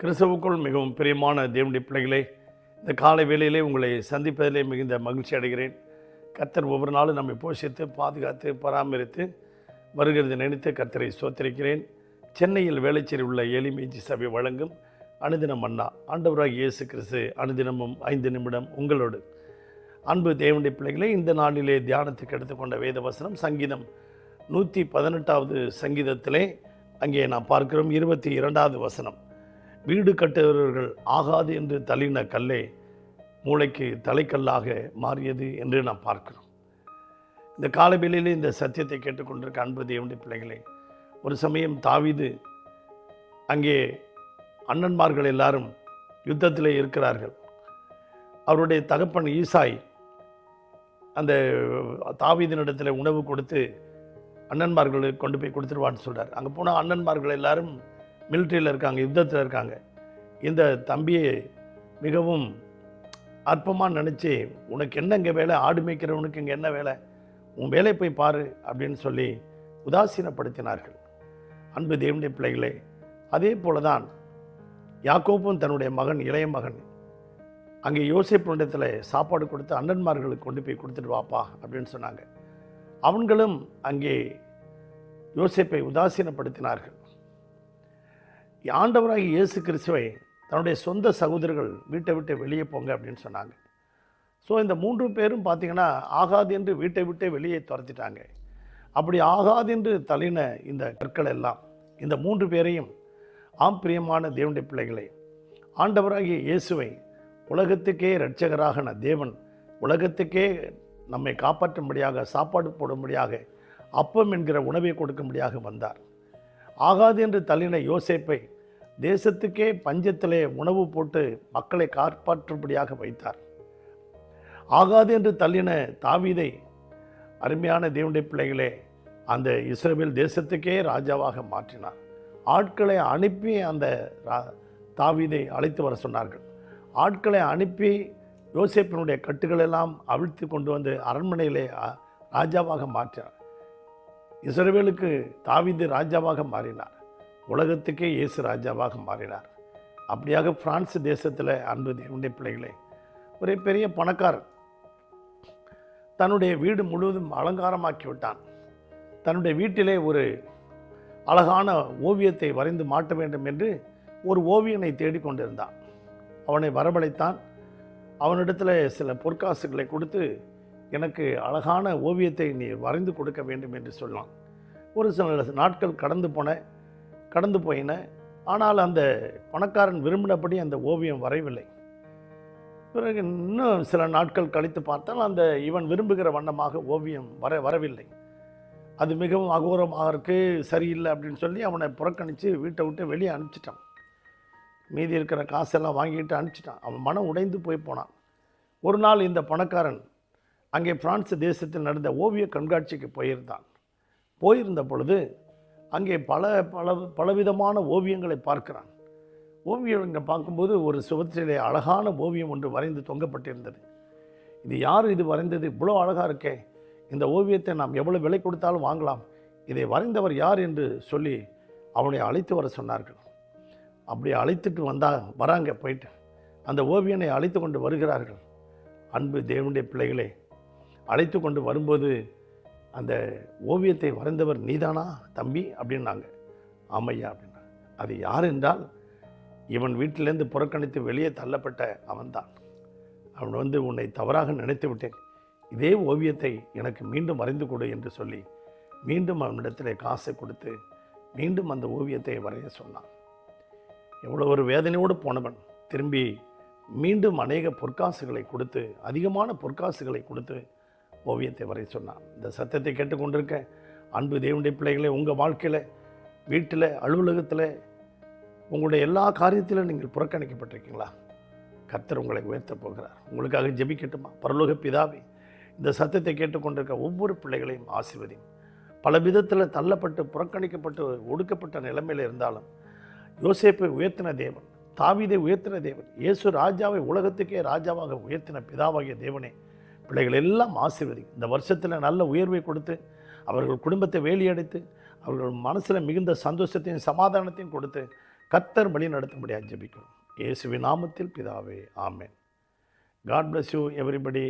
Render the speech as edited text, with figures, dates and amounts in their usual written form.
கிறிஸ்துவுக்குள் மிகவும் பிரியமான தேவனுடைய பிள்ளைகளே, இந்த காலை வேளையிலே உங்களை சந்திப்பதிலே மிகுந்த மகிழ்ச்சி அடைகிறேன். கர்த்தர் ஒவ்வொரு நாளும் நம்மை போஷித்து பாதுகாத்து பராமரித்து வருகிறது நினைத்து கர்த்தரை ஸ்தோத்திரிக்கிறேன். சென்னையில் வேளச்சேரி உள்ள எலிமேஜி சபை வழங்கும் அனுதினம் மன்னா, ஆண்டவராகிய இயேசு கிறிஸ்து அனுதினமும் 5 நிமிடம் உங்களோடு. அன்பு தேவனுடைய பிள்ளைகளே, இந்த நாளிலே தியானத்துக்கு எடுத்துக்கொண்ட வேத வசனம் சங்கீதம் 118வது சங்கீதத்திலே அங்கே நாம் பார்க்கிறோம் 22வது வசனம். வீடு கட்டுகிறவர்கள் ஆகாது என்று தள்ளின கல்லே மூளைக்கு தலைக்கல்லாக மாறியது என்று நாம் பார்க்கிறோம். இந்த காலவெளியிலே இந்த சத்தியத்தை கேட்டுக்கொண்டிருக்க அன்பு தேவனுடைய பிள்ளைகளே, ஒரு சமயம் தாவீது அங்கே அண்ணன்மார்கள் எல்லாரும் யுத்தத்தில் இருக்கிறார்கள். அவருடைய தகப்பன் ஈசாய் அந்த தாவீதினிடத்தில் உணவு கொடுத்து அண்ணன்மார்களுக்கு கொண்டு போய் கொடுத்துருவான்னு சொல்கிறார். அங்கே போனால் அண்ணன்மார்கள் எல்லாரும் மிலிட்ரியில் இருக்காங்க, யுத்தத்தில் இருக்காங்க. இந்த தம்பியை மிகவும் அற்பமாக நினச்சி, உனக்கு என்ன இங்கே வேலை, ஆடு மேய்க்கிறவனுக்கு இங்கே என்ன வேலை, உன் வேலை போய் பாரு அப்படின்னு சொல்லி உதாசீனப்படுத்தினார்கள். அன்பு தேவனுடைய பிள்ளைகளே, அதே போல தான் யாக்கோப்பும் தன்னுடைய மகன் இளைய மகன் அங்கே யோசேப்பினிடத்தில் சாப்பாடு கொடுத்து அண்ணன்மார்களுக்கு கொண்டு போய் கொடுத்துட்டு வாப்பா அப்படின்னு சொன்னாங்க. அவன்களும் அங்கே யோசேப்பை உதாசீனப்படுத்தினார்கள். ஆண்டவராகிய இயேசு கிறிஸ்துவை தன்னுடைய சொந்த சகோதரர்கள் வீட்டை விட்டு வெளியே போங்க அப்படின்னு சொன்னாங்க. ஸோ இந்த 3 பேரும் பார்த்திங்கன்னா ஆகாது என்று வீட்டை விட்டு வெளியே துரத்திட்டாங்க. அப்படி ஆகாது என்று தள்ளின இந்த கற்கள் எல்லாம் இந்த 3 பேரையும், ஆம் பிரியமான தேவனுடைய பிள்ளைகளை, ஆண்டவராகிய இயேசுவை உலகத்துக்கே இரட்சகராகன தேவன் உலகத்துக்கே நம்மை காப்பாற்றும்படியாக, சாப்பாடு போடும்படியாக, அப்பம் என்கிற உணவை கொடுக்கும்படியாக வந்தார். ஆகாது என்று தள்ளின யோசேப்பை தேசத்துக்கே பஞ்சத்திலே உணவு போட்டு மக்களை காப்பாற்றும்படியாக வைத்தார். ஆகாது என்று தள்ளின தாவீதை, அருமையான தேவனுடைய பிள்ளைகளே, அந்த இஸ்ரவேல் தேசத்துக்கே ராஜாவாக மாற்றினார். ஆட்களை அனுப்பி அந்த தாவீதை அழைத்து வர சொன்னார்கள். ஆட்களை அனுப்பி யோசேப்பினுடைய கட்டுகளெல்லாம் அவிழ்த்து கொண்டு வந்து அரண்மனையிலே ராஜாவாக மாற்றினார். இஸ்ரவேலுக்கு தாவீது ராஜாவாக மாறினார். உலகத்துக்கே இயேசு ராஜாவாக மாறினார். அப்படியாக பிரான்ஸ் தேசத்தில் அன்பு தேவனுடைய பிள்ளைகளே, ஒரு பெரிய பணக்காரர் தன்னுடைய வீடு முழுவதும் அலங்காரமாக்கி விட்டான். தன்னுடைய வீட்டிலே ஒரு அழகான ஓவியத்தை வரைந்து மாட்ட வேண்டும் என்று ஒரு ஓவியனை தேடிக்கொண்டிருந்தான். அவனை வரவழைத்தான். அவனிடத்தில் சில பொற்காசுகளை கொடுத்து, எனக்கு அழகான ஓவியத்தை நீ வரைந்து கொடுக்க வேண்டும் என்று சொன்னான். ஒரு சில நாட்கள் கடந்து போயின. ஆனால் அந்த பணக்காரன் விரும்பினபடி அந்த ஓவியம் வரையவில்லை. பிறகு இன்னும் சில நாட்கள் கழித்து பார்த்தால் அந்த இவன் விரும்புகிற வண்ணமாக ஓவியம் வரவில்லை. அது மிகவும் அகோரமாக இருக்குது, சரியில்லை அப்படின்னு சொல்லி அவனை புறக்கணித்து வீட்டை விட்டு வெளியே அனுப்பிச்சிட்டான். மீதி இருக்கிற காசெல்லாம் வாங்கிட்டு அனுப்பிச்சிட்டான். அவன் மனம் உடைந்து போனான். ஒரு நாள் இந்த பணக்காரன் அங்கே பிரான்ஸ் தேசத்தில் நடந்த ஓவிய கண்காட்சிக்கு போயிருந்த பொழுது அங்கே பலவிதமான ஓவியங்களை பார்க்கிறான். ஓவியங்களை பார்க்கும்போது ஒரு சுவற்றிலே அழகான ஓவியம் ஒன்று வரைந்து தொங்கப்பட்டிருந்தது. இது யார் இது வரைந்தது, இவ்வளோ அழகாக இருக்கே, இந்த ஓவியத்தை நாம் எவ்வளோ விலை கொடுத்தாலும் வாங்கலாம், இதை வரைந்தவர் யார் என்று சொல்லி அவனை அழைத்து வர சொன்னார்கள். அப்படி அழைத்துட்டு வராங்க. போயிட்டு அந்த ஓவியனை அழைத்து கொண்டு வருகிறார்கள். அன்பு தேவனுடைய பிள்ளைகளே, அழைத்து கொண்டு வரும்போது அந்த ஓவியத்தை வரைந்தவர் நீதானா தம்பி அப்படின்னாங்க. ஆமையா அப்படின்னா. அது யார் என்றால், இவன் வீட்டிலேருந்து புறக்கணித்து வெளியே தள்ளப்பட்ட அவன்தான். அவன் உன்னை தவறாக நினைத்து விட்டேன், இதே ஓவியத்தை எனக்கு மீண்டும் வரைந்து கொடு என்று சொல்லி மீண்டும் அவனிடத்தில் காசை கொடுத்து மீண்டும் அந்த ஓவியத்தை வரைய சொன்னான். எவ்வளோ ஒரு வேதனையோடு போனவன் திரும்பி மீண்டும் அநேக பொற்காசுகளை கொடுத்து, அதிகமான பொற்காசுகளை கொடுத்து ஓவியத்தை வரைய சொன்னான். இந்த சத்தியத்தை கேட்டுக்கொண்டிருக்க அன்பு தேவனுடைய பிள்ளைகளே, உங்கள் வாழ்க்கையில், வீட்டில், அலுவலகத்தில், உங்களுடைய எல்லா காரியத்திலும் நீங்கள் புறக்கணிக்கப்பட்டிருக்கீங்களா? கர்த்தர் உங்களை உயர்த்த போகிறார். உங்களுக்காக ஜெபிக்கட்டுமா? பரலோக பிதாவே, இந்த சத்தியத்தை கேட்டுக்கொண்டிருக்க ஒவ்வொரு பிள்ளைகளையும் ஆசீர்வதியும். பல விதத்தில் தள்ளப்பட்டு புறக்கணிக்கப்பட்டு ஒடுக்கப்பட்ட நிலைமையில் இருந்தாலும் யோசேப்பை உயர்த்தின தேவன், தாவீதை உயர்த்தின தேவன், இயேசு ராஜாவை உலகத்துக்கே ராஜாவாக உயர்த்தின பிதாவாகிய தேவனே, பிள்ளைகள் எல்லாம் ஆசீர்வதி. இந்த வருஷத்தில் நல்ல உயர்வை கொடுத்து, அவர்கள் குடும்பத்தை வேலியடைத்து, அவர்கள் மனசில் மிகுந்த சந்தோஷத்தையும் சமாதானத்தையும் கொடுத்து கர்த்தர் வழி நடத்தும்படியாக ஜெபிக்கிறோம். இயேசுவின் நாமத்தில் பிதாவே, ஆமென். God bless you everybody.